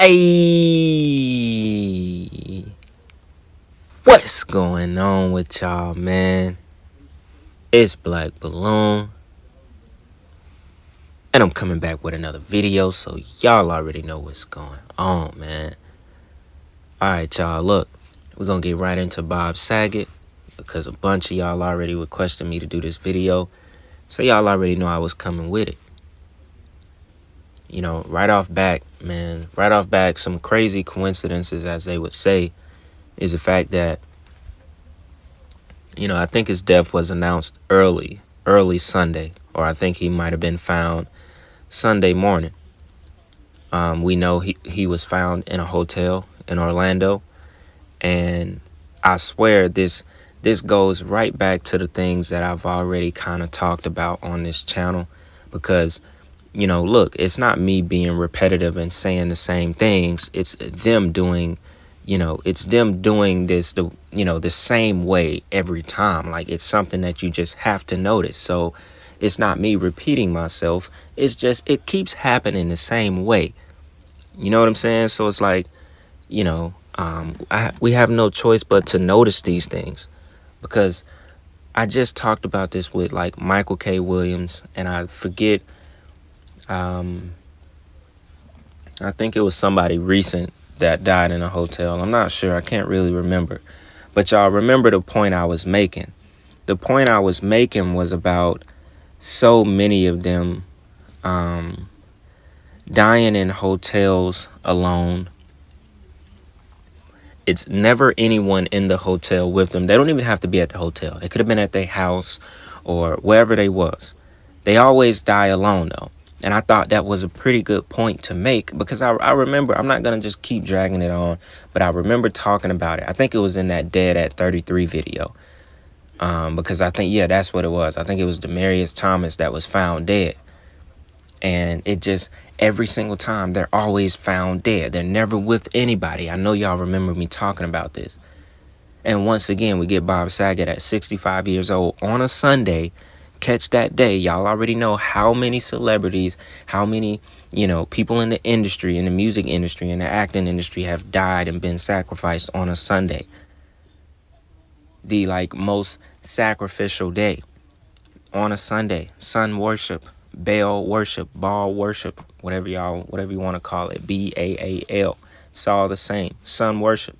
Hey, what's going on with y'all, man? It's Black Balloon, and I'm coming back with another video, so y'all already know what's going on, man. Alright, y'all, look, we're gonna get right into Bob Saget, because a bunch of y'all already requested me to do this video, so y'all already know I was coming with it. You know, right off back, some crazy coincidences, as they would say, is the fact that I think his death was announced early Sunday, or I think he might have been found Sunday morning. We know he was found in a hotel in Orlando, and I swear this goes right back to the things that I've already kind of talked about on this channel, because look, it's not me being repetitive and saying the same things. It's them doing this the same way every time. Like, it's something that you just have to notice. So it's not me repeating myself. It's just it keeps happening the same way. You know what I'm saying? So it's like, we have no choice but to notice these things, because I just talked about this with like Michael K. Williams, and I forget. I think it was somebody recent that died in a hotel. I'm not sure. I can't really remember. But y'all remember the point I was making. The point I was making was about so many of them dying in hotels alone. It's never anyone in the hotel with them. They don't even have to be at the hotel. They could have been at their house or wherever they was. They always die alone, though. And I thought that was a pretty good point to make, because I remember, I'm not going to just keep dragging it on, but I remember talking about it. I think it was in that Dead at 33 video, because I think, yeah, that's what it was. I think it was Demarius Thomas that was found dead. And it just, every single time, they're always found dead. They're never with anybody. I know y'all remember me talking about this. And once again, we get Bob Saget at 65 years old on a Sunday. Catch that day. Y'all already know how many celebrities, how many, people in the industry, in the music industry, in the acting industry have died and been sacrificed on a Sunday. The most sacrificial day on a Sunday. Sun worship, Baal worship, Baal worship, whatever you want to call it. Baal. It's all the same. Sun worship.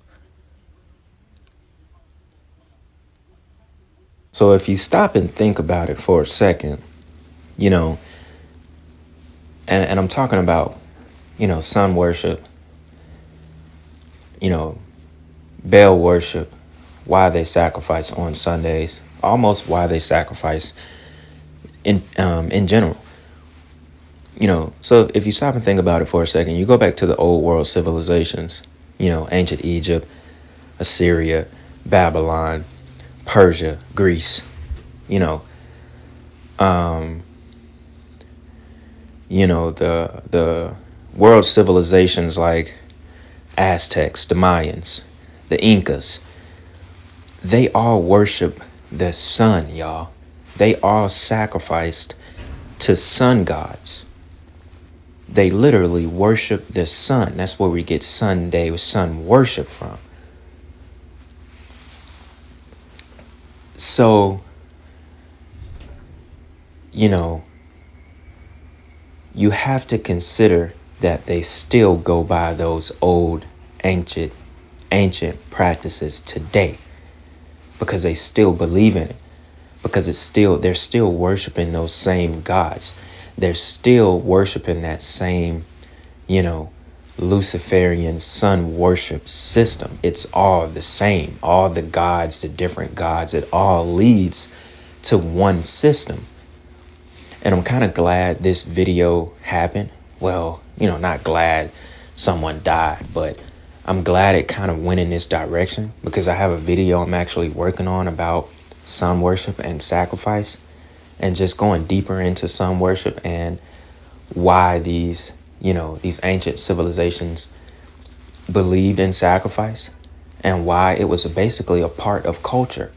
So if you stop and think about it for a second, and I'm talking about, sun worship, Baal worship, why they sacrifice on Sundays, almost why they sacrifice in general. So if you stop and think about it for a second, you go back to the old world civilizations, ancient Egypt, Assyria, Babylon, Persia, Greece, the world civilizations like Aztecs, the Mayans, the Incas. They all worship the sun, y'all. They all sacrificed to sun gods. They literally worship the sun. That's where we get Sunday, sun worship from. So, you have to consider that they still go by those old ancient practices today, because they still believe in it, because they're still worshiping those same gods. They're still worshiping that same, Luciferian sun worship system. It's all the same. All the gods, the different gods, it all leads to one system. And I'm kind of glad this video happened. Well, not glad someone died, but I'm glad it kind of went in this direction, because I have a video I'm actually working on about sun worship and sacrifice, and just going deeper into sun worship and why these ancient civilizations believed in sacrifice, and why it was basically a part of culture,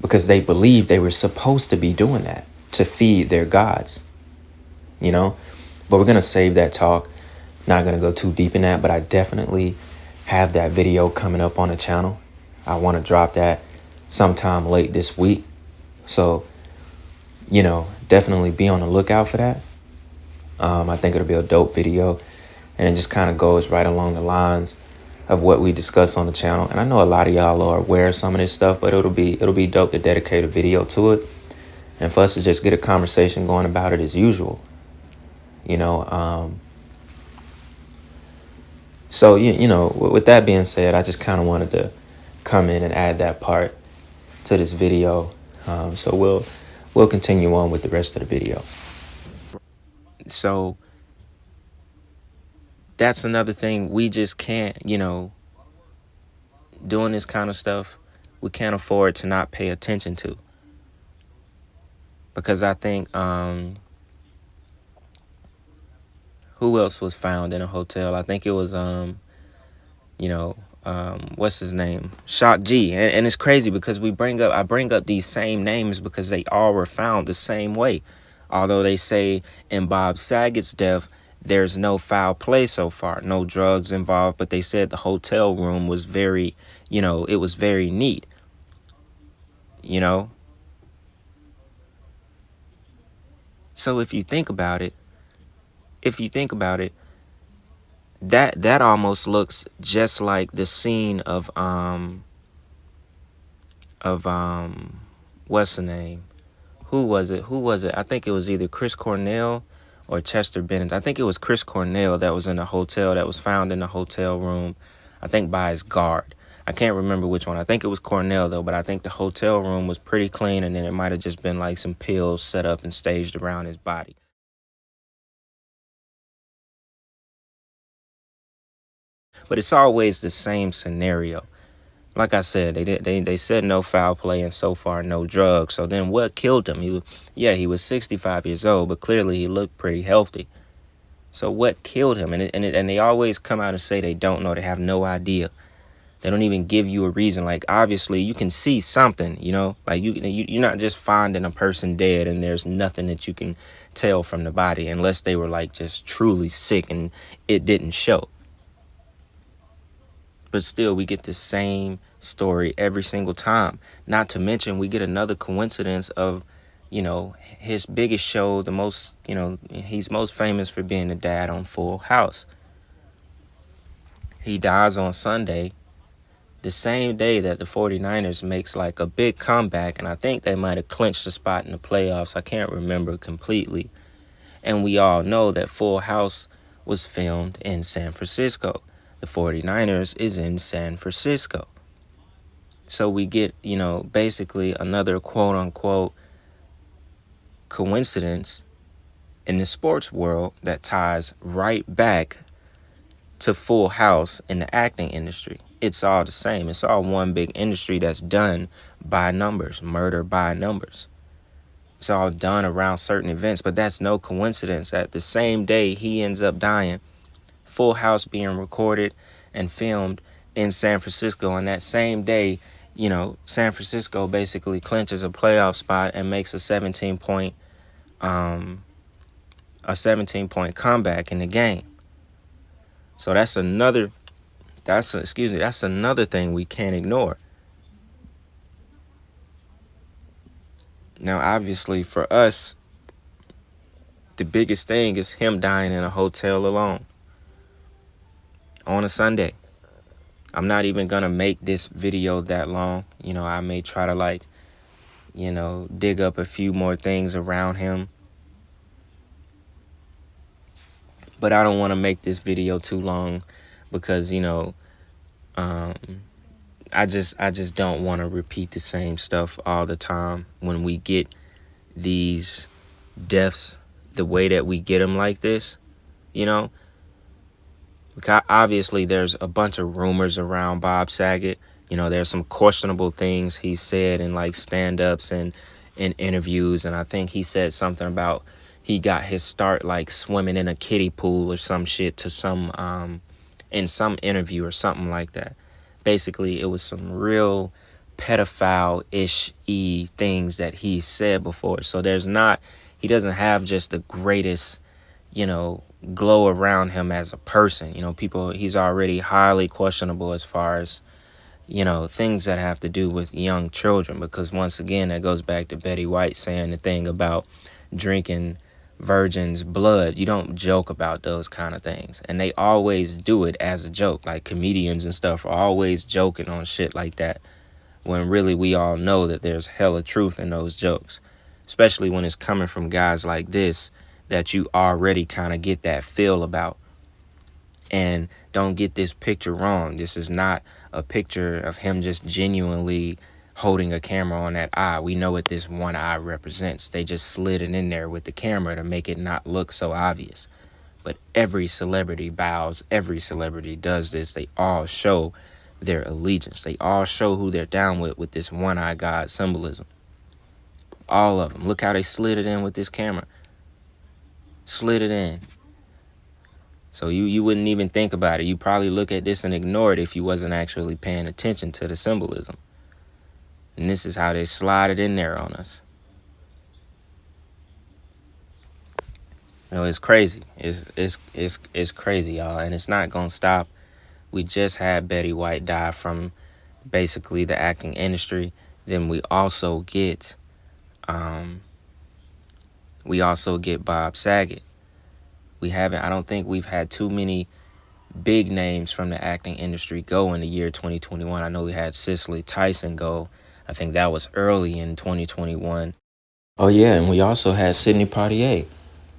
because they believed they were supposed to be doing that to feed their gods, But we're going to save that talk Not gonna go too deep in that, but I definitely have that video coming up on the channel. I want to drop that sometime late this week. So, definitely be on the lookout for that. I think it'll be a dope video, and it just kind of goes right along the lines of what we discuss on the channel. And I know a lot of y'all are aware of some of this stuff, but it'll be dope to dedicate a video to it, and for us to just get a conversation going about it as usual. So with that being said, I just kind of wanted to come in and add that part to this video. So we'll continue on with the rest of the video. So that's another thing we just can't, doing this kind of stuff, we can't afford to not pay attention to. Because I think, who else was found in a hotel? I think it was, what's his name? Shock G. And it's crazy because I bring up these same names because they all were found the same way. Although they say in Bob Saget's death, there's no foul play so far, no drugs involved, but they said the hotel room was very, it was very neat, So if you think about it, that almost looks just like the scene of what's the name? Who was it? I think it was either Chris Cornell or Chester Bennett. I think it was Chris Cornell that was in a hotel, that was found in a hotel room, I think by his guard. I can't remember which one. I think it was Cornell, though, but I think the hotel room was pretty clean, and then it might have just been like some pills set up and staged around his body. But it's always the same scenario. Like I said, they said no foul play and so far no drugs. So then what killed him? He was 65 years old, but clearly he looked pretty healthy. So what killed him? And they always come out and say they don't know. They have no idea. They don't even give you a reason. Like, obviously you can see something, like you're not just finding a person dead and there's nothing that you can tell from the body unless they were like just truly sick and it didn't show. But still, we get the same story every single time. Not to mention, we get another coincidence of, his biggest show, the most, he's most famous for being the dad on Full House. He dies on Sunday, the same day that the 49ers makes like a big comeback. And I think they might have clinched the spot in the playoffs. I can't remember completely. And we all know that Full House was filmed in San Francisco. The 49ers is in San Francisco. So we get, basically another quote unquote coincidence in the sports world that ties right back to Full House in the acting industry. It's all the same. It's all one big industry that's done by numbers, murder by numbers. It's all done around certain events, but that's no coincidence that the same day he ends up dying, Full House being recorded and filmed in San Francisco. And that same day, San Francisco basically clinches a playoff spot and makes a 17-point comeback in the game. So that's another thing we can't ignore. Now, obviously, for us, the biggest thing is him dying in a hotel alone on a Sunday. I'm not even going to make this video that long. I may try to dig up a few more things around him. But I don't want to make this video too long because, I just don't want to repeat the same stuff all the time when we get these deaths the way that we get them like this, Because obviously there's a bunch of rumors around Bob Saget. There's some questionable things he said in like stand-ups and in interviews. And I think he said something about he got his start like swimming in a kiddie pool or some shit to some in some interview or something like that. Basically, it was some real pedophile-ish things that he said before. So he doesn't have just the greatest, glow around him as a person. You know, people, he's already highly questionable as far as, you know, things that have to do with young children, because once again, that goes back to Betty White saying the thing about drinking virgin's blood. You don't joke about those kind of things, and they always do it as a joke. Like comedians and stuff are always joking on shit like that, when really we all know that there's hella truth in those jokes, especially when it's coming from guys like this that you already kind of get that feel about. And don't get this picture wrong. This is not a picture of him just genuinely holding a camera on that eye. We know what this one eye represents. They just slid it in there with the camera to make it not look so obvious. But every celebrity bows, every celebrity does this. They all show their allegiance. They all show who they're down with this one eye God symbolism. All of them. Look how they slid it in with this camera. Slid it in. So you wouldn't even think about it. You probably look at this and ignore it if you wasn't actually paying attention to the symbolism. And this is how they slide it in there on us. You know, it's crazy. It's crazy, y'all. And it's not going to stop. We just had Betty White die from basically the acting industry. Then we also get Bob Saget. I don't think we've had too many big names from the acting industry go in the year 2021. I know we had Cicely Tyson go. I think that was early in 2021. Oh yeah, and we also had Sidney Poitier.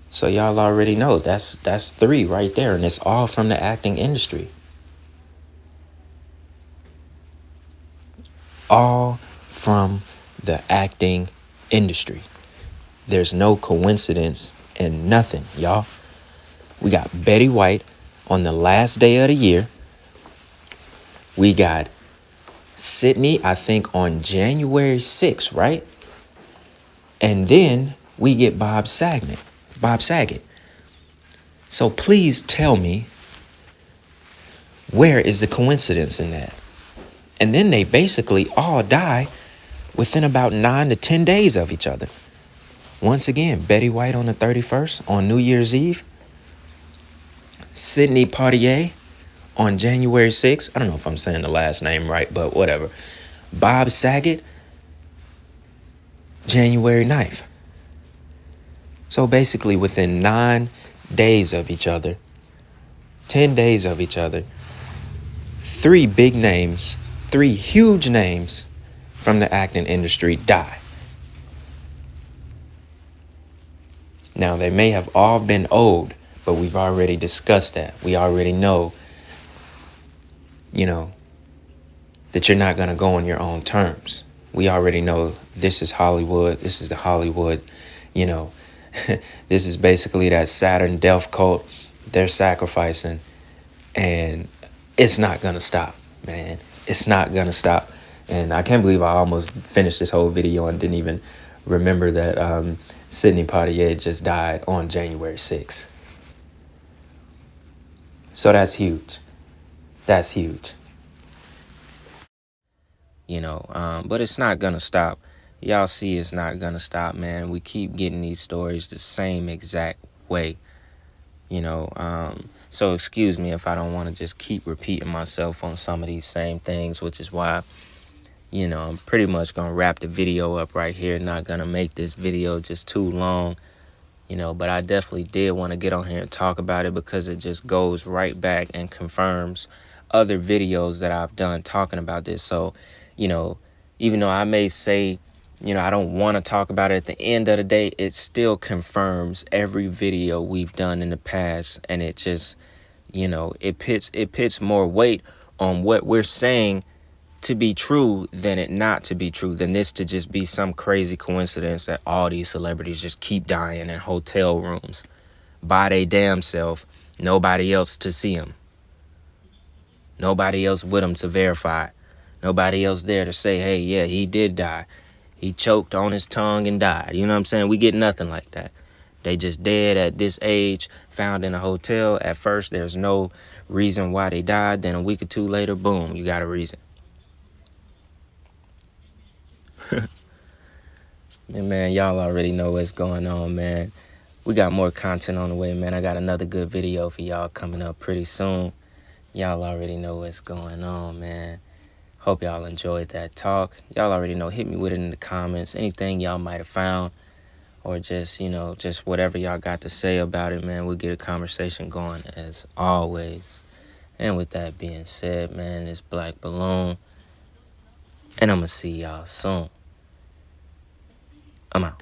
So y'all already know that's 3 right there, and it's all from the acting industry. All from the acting industry. There's no coincidence in nothing, y'all. We got Betty White on the last day of the year. We got Sydney, I think, on January 6th, right? And then we get Bob Saget. So please tell me, where is the coincidence in that? And then they basically all die within about 9 to 10 days of each other. Once again, Betty White on the 31st, on New Year's Eve. Sidney Poitier on January 6th. I don't know if I'm saying the last name right, but whatever. Bob Saget, January 9th. So basically within 9 days of each other, 10 days of each other, 3 big names, 3 huge names from the acting industry die. Now, they may have all been old, but we've already discussed that. We already know, that you're not going to go on your own terms. We already know this is Hollywood. This is the Hollywood, this is basically that Saturn death cult. They're sacrificing, and it's not going to stop, man. It's not going to stop. And I can't believe I almost finished this whole video and didn't even remember that Sidney Poitier just died on January 6th. So that's huge. That's huge. But it's not going to stop. Y'all see it's not going to stop, man. We keep getting these stories the same exact way. So excuse me if I don't want to just keep repeating myself on some of these same things, which is why, I'm pretty much going to wrap the video up right here. Not going to make this video just too long, but I definitely did want to get on here and talk about it, because it just goes right back and confirms other videos that I've done talking about this. So, even though I may say, I don't want to talk about it, at the end of the day, it still confirms every video we've done in the past. And it just, it puts more weight on what we're saying to be true than it not to be true, than this to just be some crazy coincidence that all these celebrities just keep dying in hotel rooms by their damn self, nobody else to see them, nobody else with them to verify, nobody else there to say, hey, yeah, he did die, he choked on his tongue and died. You know what I'm saying? We get nothing like that. They just dead at this age, found in a hotel. At first, there's no reason why they died. Then a week or two later, boom, you got a reason. Man, y'all already know what's going on, man. We got more content on the way, man. I got another good video for y'all coming up pretty soon. Y'all already know what's going on, man. Hope y'all enjoyed that talk. Y'all already know. Hit me with it in the comments. Anything y'all might have found, or just, just whatever y'all got to say about it, man. We'll get a conversation going as always. And with that being said, man, it's Black Balloon. And I'm going to see y'all soon. I'm out.